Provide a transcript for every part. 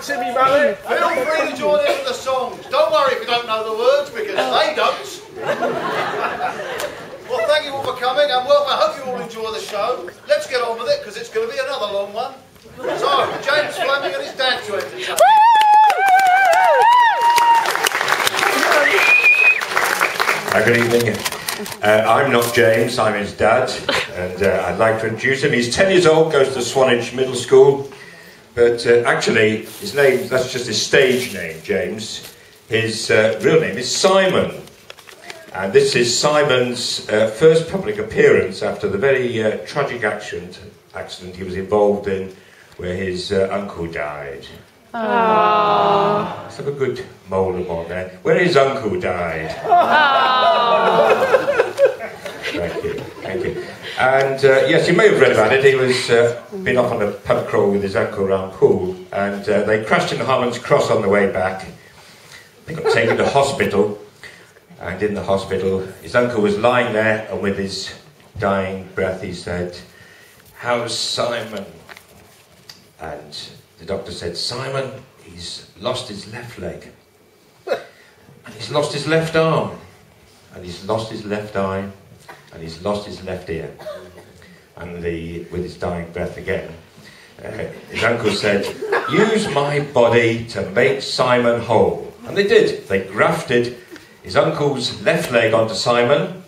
Timmy Mallet. Feel free to join in with the songs. Don't worry if you don't know the words, because they don't. Well, thank you all for coming, and welcome. I hope you all enjoy the show. Let's get on with it, because it's going to be another long one. So, James Fleming and his dad to entertain. Good evening. I'm not James, I'm his dad, and I'd like to introduce him. He's 10 years old, goes to Swanage Middle School, but actually, his name, that's just his stage name, James. His real name is Simon, and this is Simon's first public appearance after the very tragic accident he was involved in, where his uncle died. Aww. Let's have a good Mowlem on there. Where his uncle died. Thank you, thank you. And yes, you may have read about it. He was been off on a pub crawl with his uncle around Poole, and they crashed in Harlan's Cross on the way back. They got taken to hospital, and in the hospital, his uncle was lying there, and with his dying breath, he said, "How's Simon?" And the doctor said, "Simon, he's lost his left leg, and he's lost his left arm, and he's lost his left eye, and he's lost his left ear." And with his dying breath again, his uncle said, "Use my body to make Simon whole." And they did. They grafted his uncle's left leg onto Simon,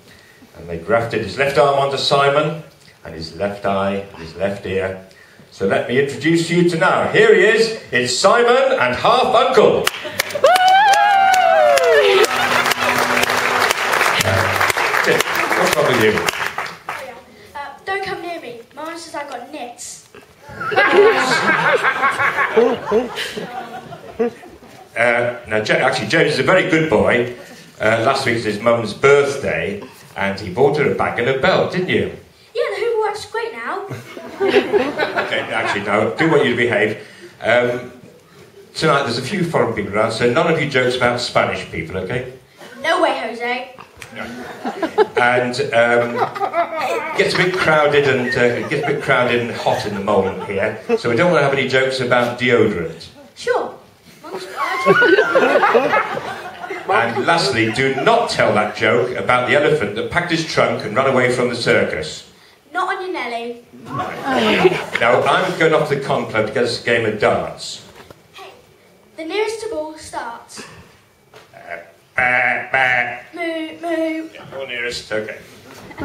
and they grafted his left arm onto Simon, and his left eye, and his left ear. So let me introduce you to now. Here he is. It's Simon and half uncle. What's wrong with you? Don't come near me. My mum says I've got nits. Now, actually, James is a very good boy. Last week was his mum's birthday, and he bought her a bag and a belt, didn't you? Yeah, the Hoover works great now. Okay, actually, no, do want you to behave. Tonight, there's a few foreign people around, so none of you jokes about Spanish people, okay? No way, Jose. No. And it gets a bit crowded and hot in the Mowlem here, so we don't want to have any jokes about deodorant. Sure. Mum's right. And lastly, do not tell that joke about the elephant that packed his trunk and ran away from the circus. Not on your Nelly. Now, I'm going off to the con club to get us a game of darts. Hey, the nearest to ball starts. Moo, moo. Yeah, you're nearest, okay. I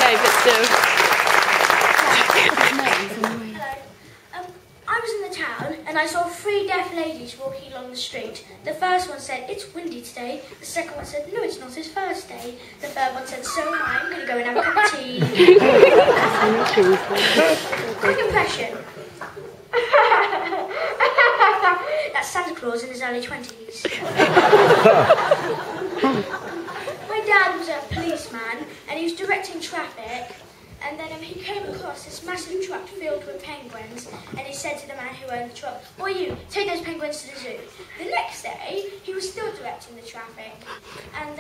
know, but still. Hello. I was in the town and I saw 3 deaf ladies walking along the street. The first one said, "It's windy today." The second one said, "No, it's not his first day." The third one said, "So am I. I'm going to go and have a cup of tea." Quick impression. That's Santa Claus in his early 20s. My dad was a policeman and he was directing traffic, and then he came across this massive truck filled with penguins, and he said to the man who owned the truck, "Boy, you, take those penguins to the zoo." The next day, he was still directing the traffic, and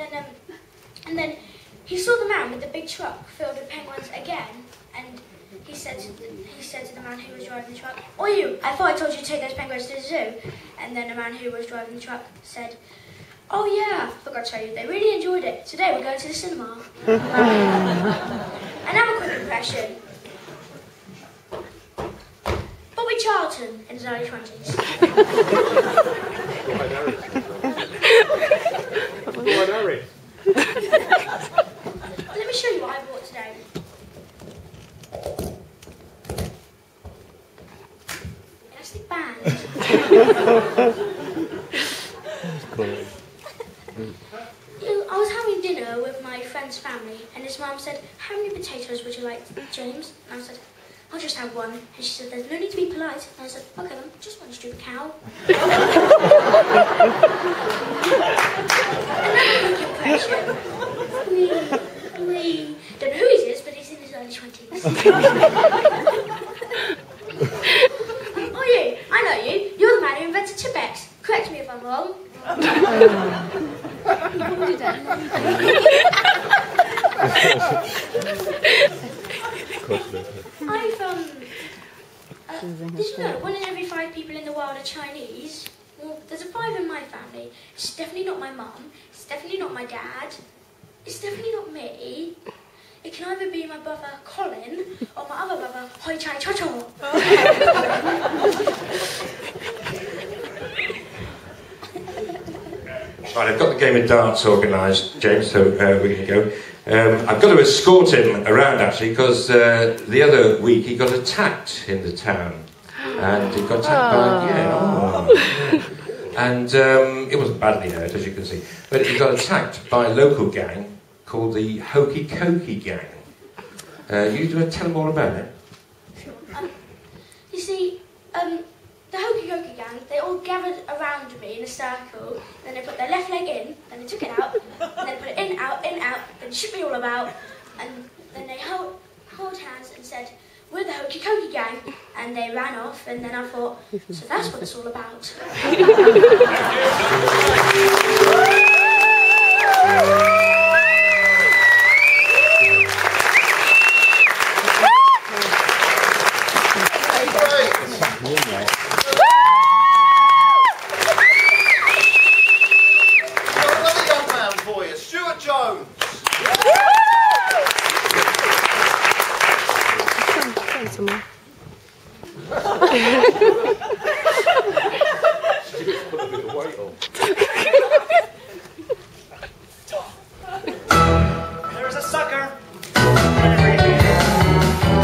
then he saw the man with the big truck filled with penguins again, and he said to the man who was driving the truck, "Oi you, I thought I told you to take those penguins to the zoo." And then the man who was driving the truck said, "Oh yeah, I forgot to tell you, they really enjoyed it. Today we're going to the cinema." Another quick impression. Bobby Charlton in his early 20s. Let me show you what I bought today. Elastic band. I was having dinner with my friend's family, and his mum said, "How many potatoes would you like, James?" And I said, "I'll just have one." And she said, "There's no need to be polite." And I said, "Okay then, just one stupid cow." Another quick impression. We don't know who he is, but he's in his early 20s. Oh you, I know you. You're the man who invented Chipex. Correct me if I'm wrong. Did you know 1 in every 5 people in the world are Chinese? Well, there's a 5 in my family. It's definitely not my mum. It's definitely not my dad. It's definitely not me. It can either be my brother Colin or my other brother Hoi Chai Cho Cho. Right, I've got the game of darts organised, James, so we can go. I've got to escort him around, actually, because the other week he got attacked in the town. And he got attacked by... And it wasn't badly hurt, as you can see. But he got attacked by a local gang called the Hokey Cokey Gang. You want to tell them all about it? You see, the Hokey Cokey Gang, they all gathered around me in a circle, then they put their left leg in, then they took it out, and then put it in, out, then shook me all about, and then they held hands and said, "We're the Hokey Cokey Gang," and they ran off, and then I thought, so that's what it's all about. There's a sucker.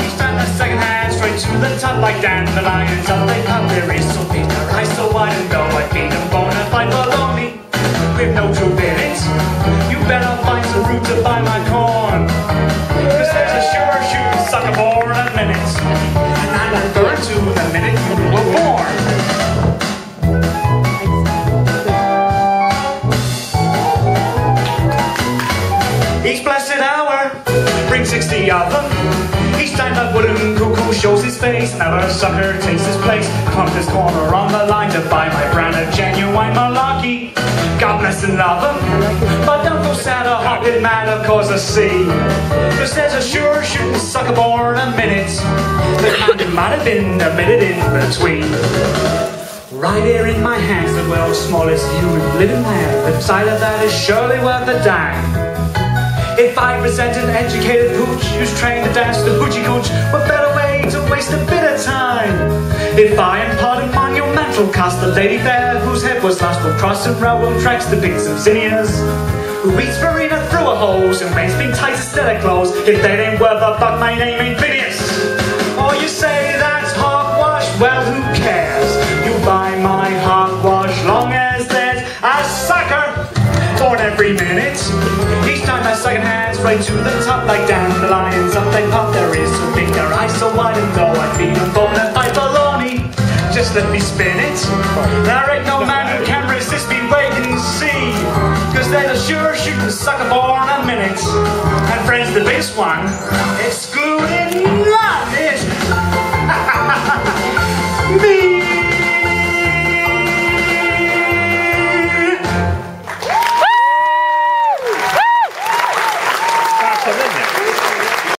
He's turned the second hand straight to the top like dandelions up they pop. There is so big, their eyes so wide, and though I feed them bona fide baloney with no truth in it, you better find some root to buy my corn. Cause there's a sure shooting sucker born in a minute, and I'm referring to the minute you were born. Each blessed hour brings 60 of them. Each time that wooden cuckoo shows his face, another sucker takes his place. Come this corner on the line to buy my brand of genuine malarkey. God bless and love them, but don't go sad or hearted man, of course I see. Cause there's a sure shooting sucker born a minute. The kind it might have been a minute in between. Right here in my hands, the world's smallest human living man. The sight of that is surely worth a dime. If I present an educated pooch who's trained to dance the hoochie cooch, what better way to waste a bit of time? If I impart a monumental cast, the lady there whose head was lost will cross some railroad tracks depicts some zinnias who eats farina through a hose and makes me tight aesthetic clothes. If they ain't worth a buck, my name ain't Phineas. Or you say that's hogwash, well who cares? You buy my hogwash long as there's a sucker born every minute. Each time I second hands right to the top like dandelions up they pop. There is so big, their eyes so wide, and though I feed them bona fide baloney, just let me spin it. There ain't no man who can resist me, wait and see. Cause there's a sure shooting sucker born a minute. And friends, the biggest one, excluding none, is